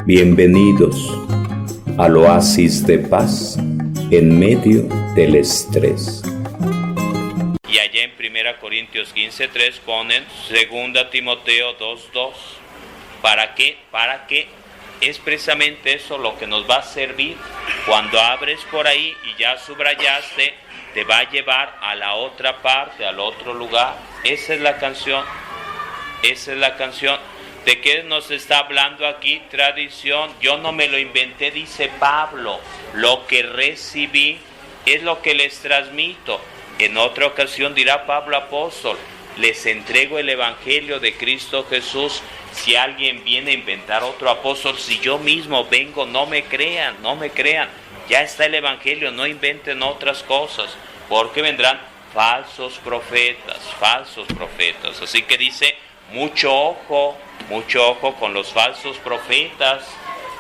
Bienvenidos al oasis de paz en medio del estrés. Y allá en 1 Corintios 15:3 ponen 2 Timoteo 2:2. ¿Para qué? Para que es precisamente eso lo que nos va a servir. Cuando abres por ahí y ya subrayaste, te va a llevar a la otra parte, al otro lugar. Esa es la canción. Esa es la canción. ¿De qué nos está hablando aquí? Tradición. Yo no me lo inventé, dice Pablo. Lo que recibí es lo que les transmito. En otra ocasión dirá Pablo apóstol, les entrego el evangelio de Cristo Jesús. Si alguien viene a inventar otro apóstol, si yo mismo vengo, no me crean, no me crean. Ya está el evangelio, no inventen otras cosas, porque vendrán falsos profetas. Así que dice, mucho ojo con los falsos profetas,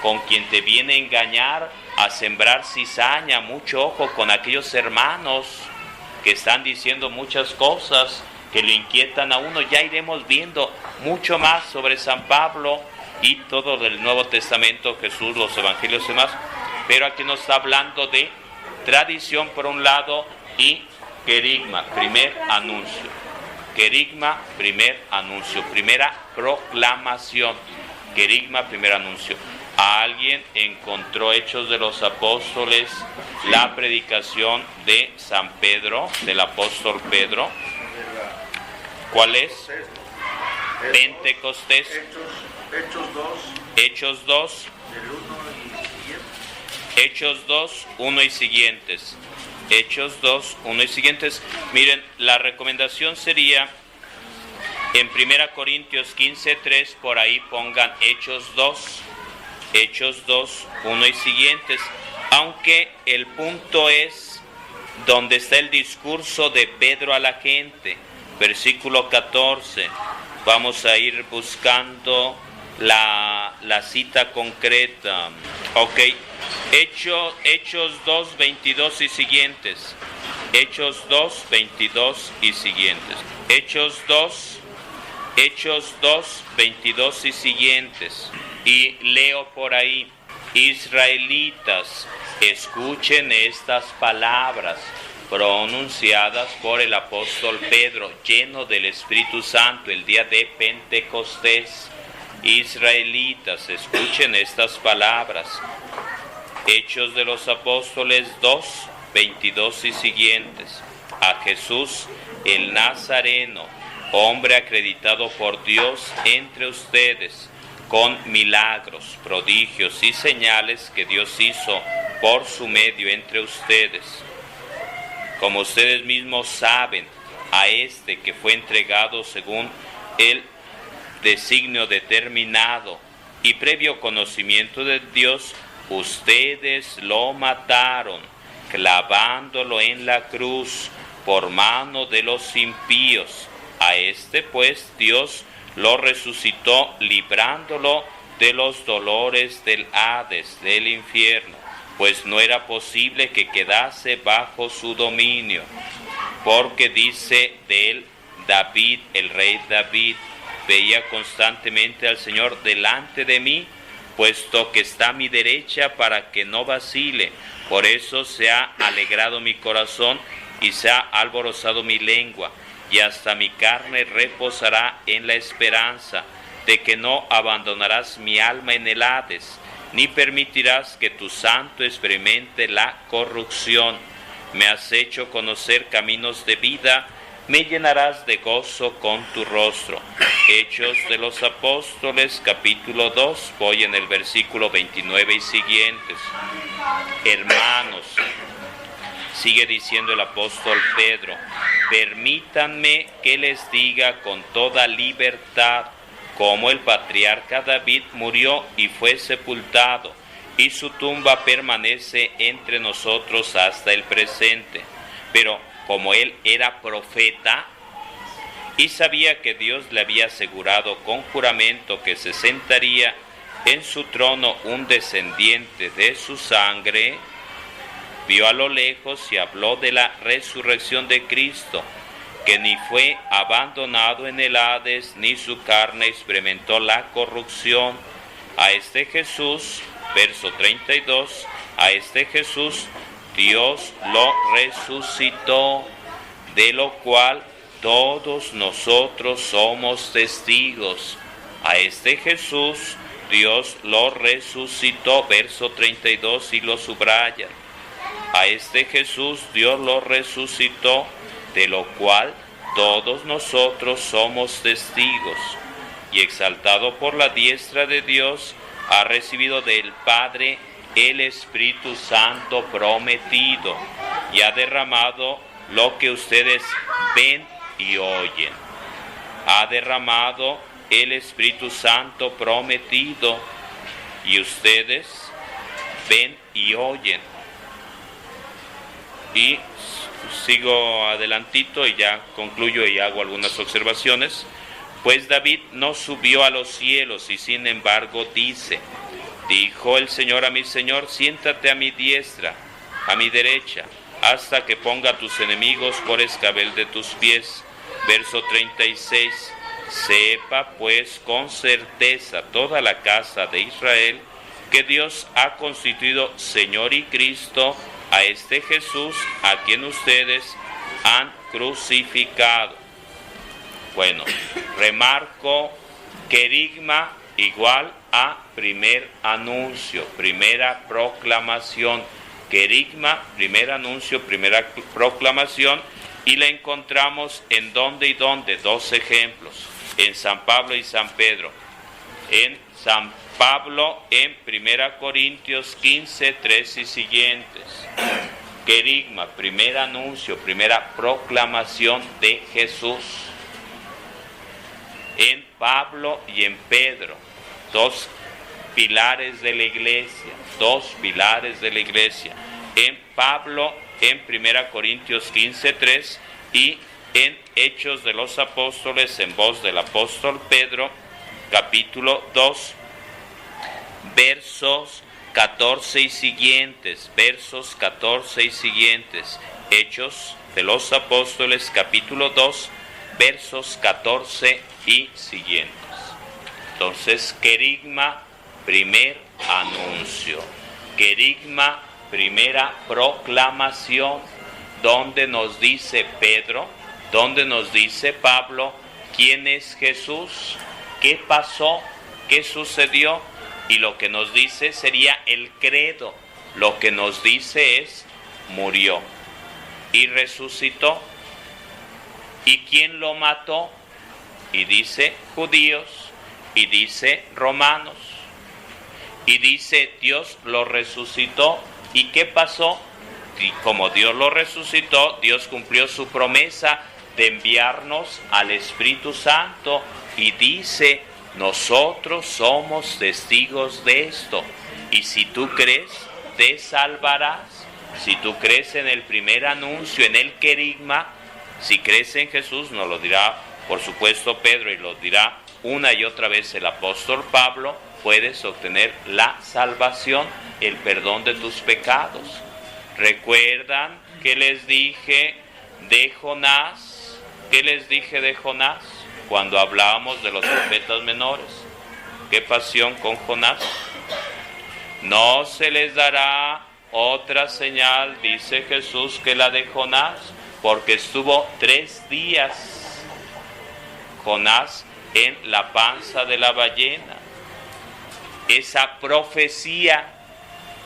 con quien te viene a engañar, a sembrar cizaña. Mucho ojo con aquellos hermanos que están diciendo muchas cosas que le inquietan a uno. Ya iremos viendo mucho más sobre San Pablo y todo del Nuevo Testamento, Jesús, los evangelios y demás. Pero aquí nos está hablando de tradición por un lado y querigma, primer anuncio. Querigma, primer anuncio, primera proclamación. Querigma, primer anuncio. Alguien encontró Hechos de los Apóstoles, la predicación de San Pedro, del apóstol Pedro. ¿Cuál es? Pentecostés. Hechos 2. Hechos 2, 1 y siguientes. Hechos 2, 1 y siguientes. Miren, la recomendación sería en 1 Corintios 15:3, por ahí pongan Hechos 2, 1 y siguientes. Aunque el punto es donde está el discurso de Pedro a la gente. Versículo 14, vamos a ir buscando la cita concreta. Ok, Hechos 2, 22 y siguientes. Hechos 2, 22 y siguientes. Hechos 2, 22 y siguientes. Y leo por ahí, israelitas, escuchen estas palabras pronunciadas por el apóstol Pedro, lleno del Espíritu Santo, el día de Pentecostés. Israelitas, escuchen estas palabras. Hechos de los Apóstoles 2, 22 y siguientes. A Jesús, el Nazareno, hombre acreditado por Dios entre ustedes, con milagros, prodigios y señales que Dios hizo por su medio entre ustedes. Como ustedes mismos saben, a este que fue entregado según el designio determinado y previo conocimiento de Dios, ustedes lo mataron, clavándolo en la cruz por mano de los impíos. A este pues Dios lo resucitó, librándolo de los dolores del Hades, del infierno, pues no era posible que quedase bajo su dominio. Porque dice de él David, el rey David, veía constantemente al Señor delante de mí, puesto que está a mi derecha para que no vacile. Por eso se ha alegrado mi corazón y se ha alborozado mi lengua, y hasta mi carne reposará en la esperanza de que no abandonarás mi alma en el Hades, ni permitirás que tu santo experimente la corrupción. Me has hecho conocer caminos de vida, me llenarás de gozo con tu rostro. Hechos de los Apóstoles, capítulo 2, voy en el versículo 29 y siguientes. Hermanos, sigue diciendo el apóstol Pedro, permítanme que les diga con toda libertad cómo el patriarca David murió y fue sepultado, y su tumba permanece entre nosotros hasta el presente. Pero como él era profeta y sabía que Dios le había asegurado con juramento que se sentaría en su trono un descendiente de su sangre, vio a lo lejos y habló de la resurrección de Cristo, que ni fue abandonado en el Hades, ni su carne experimentó la corrupción. A este Jesús, verso 32, a este Jesús Dios lo resucitó, de lo cual todos nosotros somos testigos. A este Jesús Dios lo resucitó, verso 32, y lo subraya. A este Jesús Dios lo resucitó, de lo cual todos nosotros somos testigos. Y exaltado por la diestra de Dios, ha recibido del Padre el Espíritu Santo prometido, y ha derramado lo que ustedes ven y oyen. Ha derramado el Espíritu Santo prometido, y ustedes ven y oyen. Y sigo adelantito y ya concluyo y hago algunas observaciones. Pues David no subió a los cielos y sin embargo dice: dijo el Señor a mi Señor, siéntate a mi diestra, a mi derecha, hasta que ponga a tus enemigos por escabel de tus pies. Verso 36, sepa pues con certeza toda la casa de Israel que Dios ha constituido Señor y Cristo a este Jesús a quien ustedes han crucificado. Bueno, remarco querigma igual a primer anuncio, primera proclamación. Querigma, primer anuncio, primera proclamación, y la encontramos en dónde y dónde, dos ejemplos, en San Pablo y San Pedro. En San Pablo en 1 Corintios 15, 3 y siguientes. Querigma, primer anuncio, primera proclamación de Jesús. En Pablo y en Pedro, dos pilares de la iglesia, dos pilares de la iglesia. En Pablo en 1 Corintios 15, 3 y en Hechos de los Apóstoles en voz del apóstol Pedro, capítulo 2, versos 14 y siguientes, versos 14 y siguientes. Hechos de los Apóstoles, capítulo 2, versos 14 y siguientes. Entonces, querigma, primer anuncio. Querigma, primera proclamación, donde nos dice Pedro, donde nos dice Pablo, quién es Jesús, qué pasó, qué sucedió, y lo que nos dice sería el credo. Lo que nos dice es, murió y resucitó. ¿Y quién lo mató? Y dice judíos, y dice romanos, y dice Dios lo resucitó. ¿Y qué pasó? Y como Dios lo resucitó, Dios cumplió su promesa de enviarnos al Espíritu Santo, y dice, nosotros somos testigos de esto, y si tú crees, te salvarás. Si tú crees en el primer anuncio, en el querigma, si crees en Jesús, nos lo dirá por supuesto Pedro y lo dirá una y otra vez el apóstol Pablo, puedes obtener la salvación, el perdón de tus pecados. ¿Recuerdan que les dije de Jonás? ¿Qué les dije de Jonás cuando hablábamos de los profetas menores? ¿Qué pasión con Jonás? No se les dará otra señal, dice Jesús, que la de Jonás, porque estuvo 3 días Jonás en la panza de la ballena. Esa profecía,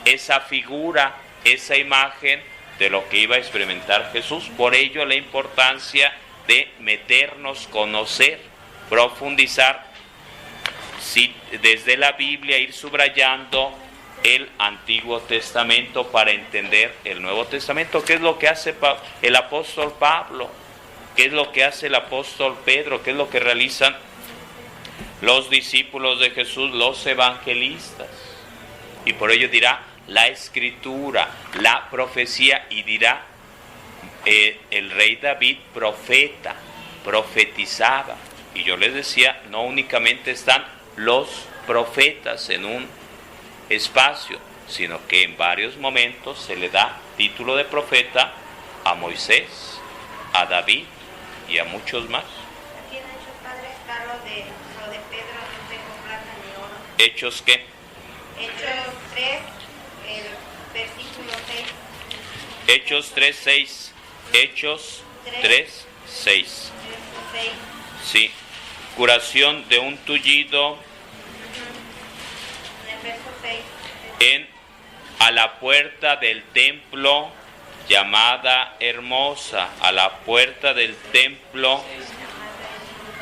esa figura, esa imagen de lo que iba a experimentar Jesús. Por ello la importancia de meternos, conocer, profundizar, desde la Biblia ir subrayando el Antiguo Testamento para entender el Nuevo Testamento. ¿Qué es lo que hace el apóstol Pablo? ¿Qué es lo que hace el apóstol Pedro? ¿Qué es lo que realizan los discípulos de Jesús, los evangelistas? Y por ello dirá la escritura, la profecía, y dirá el rey David profeta, profetizaba. Y yo les decía, no únicamente están los profetas en un espacio, sino que en varios momentos se le da título de profeta a Moisés, a David y a muchos más. Aquí en Hechos, Padre, está lo de Pedro, no tengo plata ni oro. ¿Hechos qué? Hechos 3, el versículo 6. Hechos 3:6. Hechos 3:6. Sí. Curación de un tullido En el verso 6. a la puerta del templo llamada Hermosa, a la puerta del templo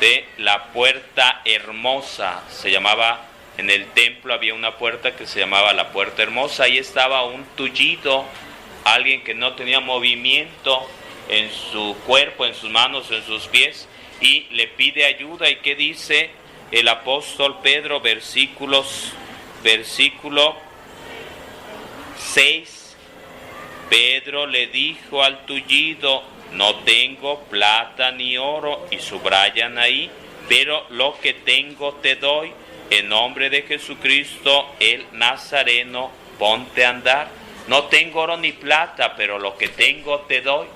de la Puerta Hermosa, se llamaba, en el templo había una puerta que se llamaba la Puerta Hermosa. Ahí estaba un tullido, alguien que no tenía movimiento en su cuerpo, en sus manos, en sus pies, y le pide ayuda. ¿Y qué dice el apóstol Pedro? Versículo 6. Pedro le dijo al tullido: no tengo plata ni oro, y subrayan ahí, pero lo que tengo te doy. En nombre de Jesucristo el Nazareno, ponte a andar. No tengo oro ni plata, pero lo que tengo te doy.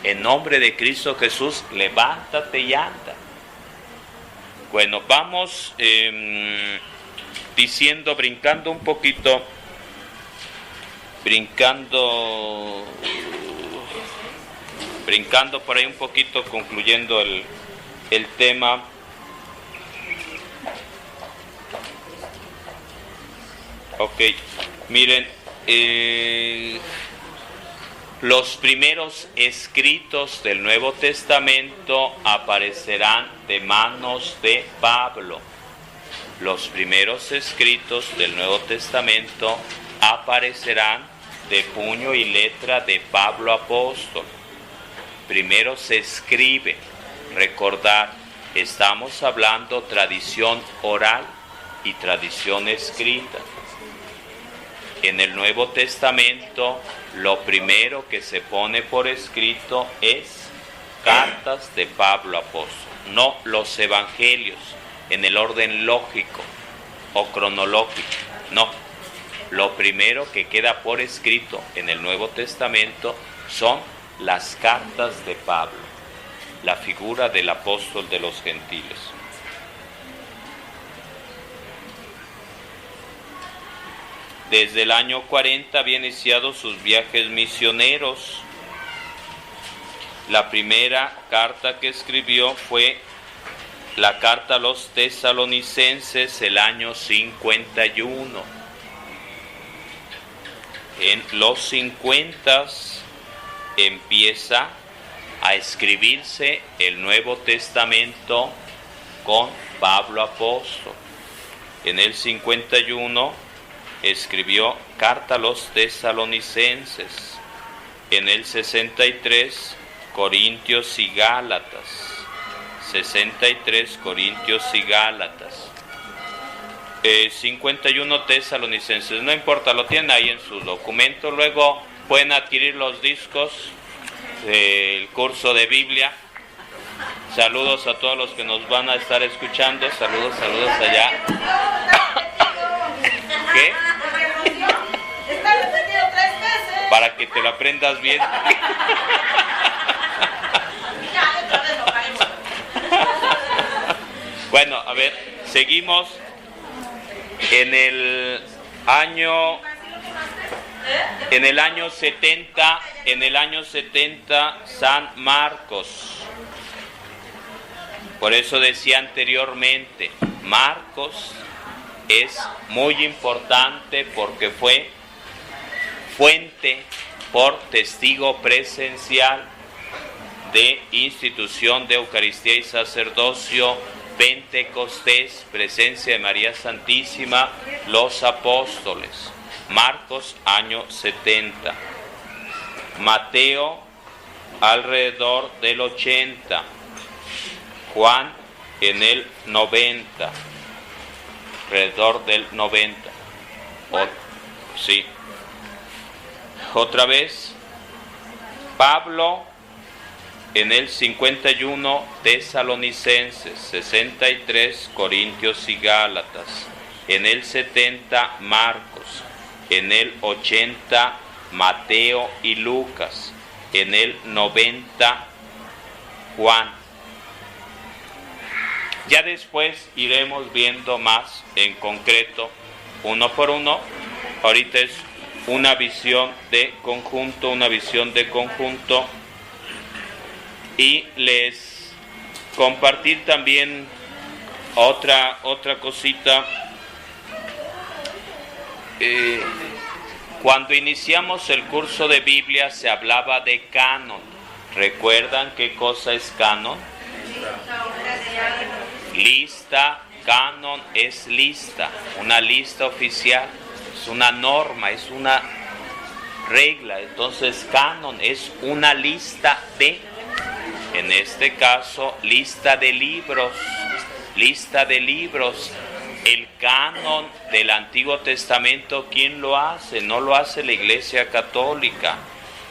En nombre de Cristo Jesús, levántate y anda. Bueno, vamos diciendo, brincando un poquito, brincando por ahí un poquito, concluyendo el tema. Ok, miren, los primeros escritos del Nuevo Testamento aparecerán de manos de Pablo. Los primeros escritos del Nuevo Testamento aparecerán de puño y letra de Pablo apóstol. Primero se escribe. Recordar, estamos hablando tradición oral y tradición escrita. En el Nuevo Testamento, lo primero que se pone por escrito es cartas de Pablo apóstol, no los evangelios en el orden lógico o cronológico, no. Lo primero que queda por escrito en el Nuevo Testamento son las cartas de Pablo, la figura del apóstol de los gentiles. Desde el año 40 había iniciado sus viajes misioneros. La primera carta que escribió fue la carta a los tesalonicenses, el año 51. En los 50 empieza a escribirse el Nuevo Testamento con Pablo apóstol. En el 51 escribió carta a los tesalonicenses. En el 63 Corintios y Gálatas. 63 Corintios y Gálatas. 51 tesalonicenses, no importa, lo tienen ahí en su documento. Luego pueden adquirir los discos del curso de Biblia. Saludos a todos los que nos van a estar escuchando. Saludos allá. ¿Qué? Está repetido 3 veces. Para que te lo aprendas bien. Bueno, a ver, seguimos. En el año 70, San Marcos. Por eso decía anteriormente, Marcos es muy importante porque fue fuente por testigo presencial de institución de Eucaristía y sacerdocio, Pentecostés, presencia de María Santísima, los apóstoles. Marcos, año 70. Mateo, alrededor del 80. Juan, en el 90. Alrededor del 90. Sí. Otra vez, Pablo, en el 51 tesalonicenses, 63 Corintios y Gálatas, en el 70 Marcos, en el 80 Mateo y Lucas, en el 90 Juan. Ya después iremos viendo más en concreto, uno por uno. Ahorita es una visión de conjunto, y les compartir también otra cosita. Cuando iniciamos el curso de Biblia se hablaba de canon. ¿Recuerdan qué cosa es canon? Lista. Canon es lista, una lista oficial, es una norma, es una regla. Entonces canon es una lista de, en este caso, lista de libros. El canon del Antiguo Testamento, ¿quién lo hace? No lo hace la Iglesia Católica.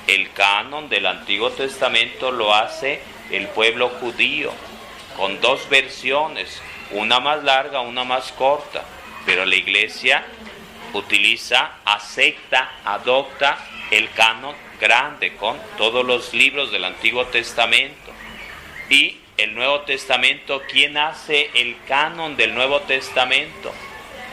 El canon del Antiguo Testamento lo hace el pueblo judío, con dos versiones, una más larga, una más corta, pero la Iglesia adopta el canon grande con todos los libros del Antiguo Testamento. Y el Nuevo Testamento, ¿quién hace el canon del Nuevo Testamento?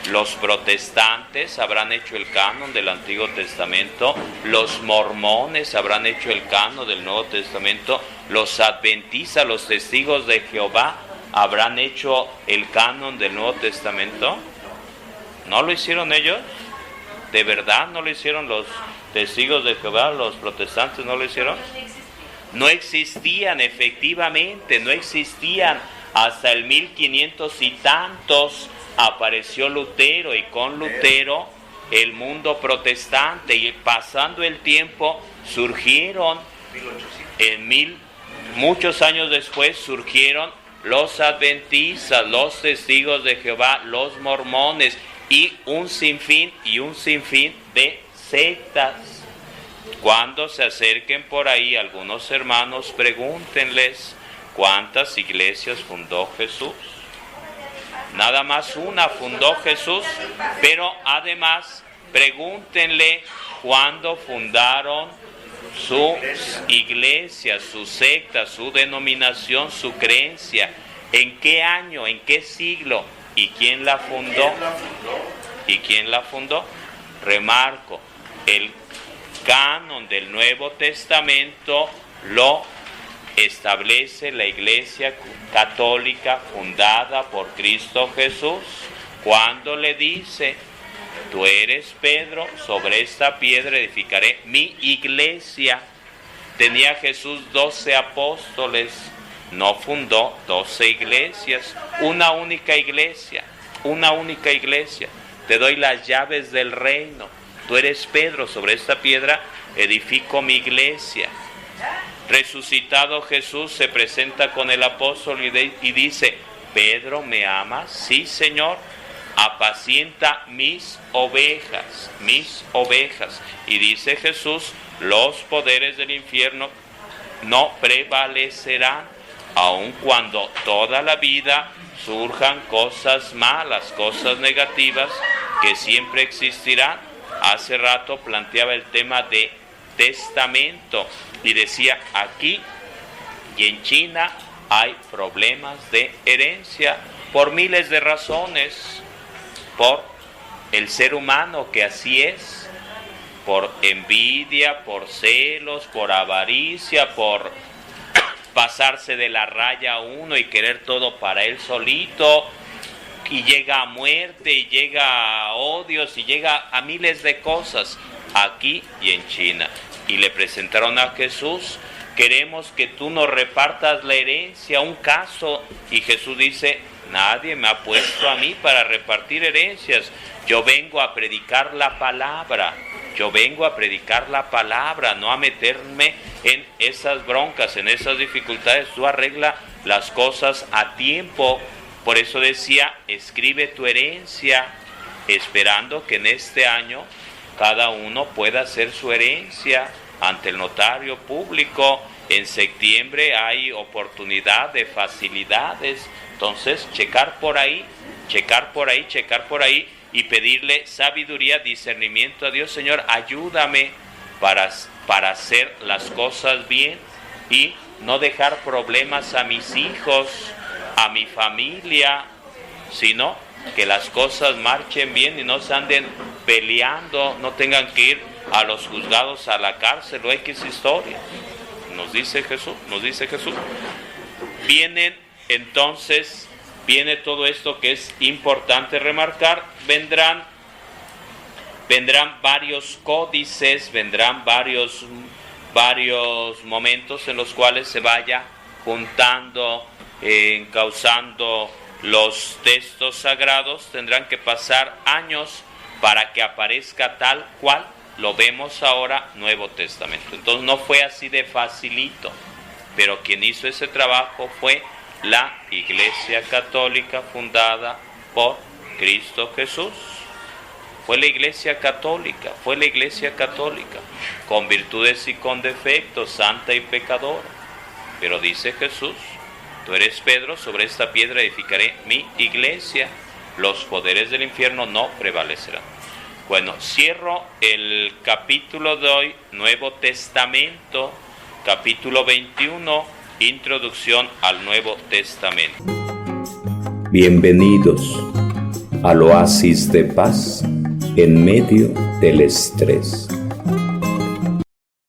Los protestantes habrán hecho el canon del Antiguo Testamento, los mormones habrán hecho el canon del Nuevo Testamento, los adventistas, los testigos de Jehová habrán hecho el canon del Nuevo Testamento. ¿No lo hicieron ellos? ¿De verdad no lo hicieron los testigos de Jehová, los protestantes no lo hicieron? No existían, efectivamente, no existían. Hasta el 1500 y tantos apareció Lutero, y con Lutero el mundo protestante, y pasando el tiempo surgieron, muchos años después surgieron los adventistas, los testigos de Jehová, los mormones, y un sinfín de sectas. Cuando se acerquen por ahí algunos hermanos, pregúntenles cuántas iglesias fundó Jesús. Nada más una fundó Jesús, pero además pregúntenle cuándo fundaron sus iglesias, su secta, su denominación, su creencia, en qué año, en qué siglo, y quién la fundó. Remarco, el canon del Nuevo Testamento lo establece la Iglesia Católica fundada por Cristo Jesús, cuando le dice: tú eres Pedro, sobre esta piedra edificaré mi iglesia. Tenía Jesús 12 apóstoles, no fundó 12 iglesias, una única iglesia. Te doy las llaves del reino. Tú eres Pedro, sobre esta piedra edifico mi iglesia. Resucitado Jesús se presenta con el apóstol y dice: Pedro, ¿me amas? Sí, Señor. Apacienta mis ovejas. Y dice Jesús: los poderes del infierno no prevalecerán, aun cuando toda la vida surjan cosas malas, cosas negativas que siempre existirán. Hace rato planteaba el tema de testamento y decía: aquí y en China hay problemas de herencia por miles de razones, por el ser humano que así es, por envidia, por celos, por avaricia, por pasarse de la raya uno y querer todo para él solito, y llega a muerte, y llega a odios, y llega a miles de cosas aquí y en China. Y le presentaron a Jesús: queremos que tú nos repartas la herencia, un caso. Y Jesús dice: nadie me ha puesto a mí para repartir herencias. Yo vengo a predicar la palabra, no a meterme en esas broncas, en esas dificultades. Tú arregla las cosas a tiempo. Por eso decía: escribe tu herencia, esperando que en este año cada uno pueda hacer su herencia ante el notario público. En septiembre hay oportunidad de facilidades. Entonces, checar por ahí y pedirle sabiduría, discernimiento a Dios. Señor, ayúdame para hacer las cosas bien y no dejar problemas a mis hijos. a mi familia, sino que las cosas marchen bien y no se anden peleando, no tengan que ir a los juzgados, a la cárcel o X historia. Nos dice Jesús. Viene todo esto que es importante remarcar. Vendrán varios códices, vendrán varios momentos en los cuales se vaya juntando, encauzando los textos sagrados. Tendrán que pasar años para que aparezca tal cual lo vemos ahora, Nuevo Testamento. Entonces no fue así de facilito, pero quien hizo ese trabajo fue la Iglesia Católica fundada por Cristo Jesús. Fue la Iglesia Católica, con virtudes y con defectos, santa y pecadora. Pero dice Jesús: tú eres Pedro, sobre esta piedra edificaré mi iglesia, los poderes del infierno no prevalecerán. Bueno, cierro el capítulo de hoy, Nuevo Testamento, capítulo 21, introducción al Nuevo Testamento. Bienvenidos al oasis de paz en medio del estrés.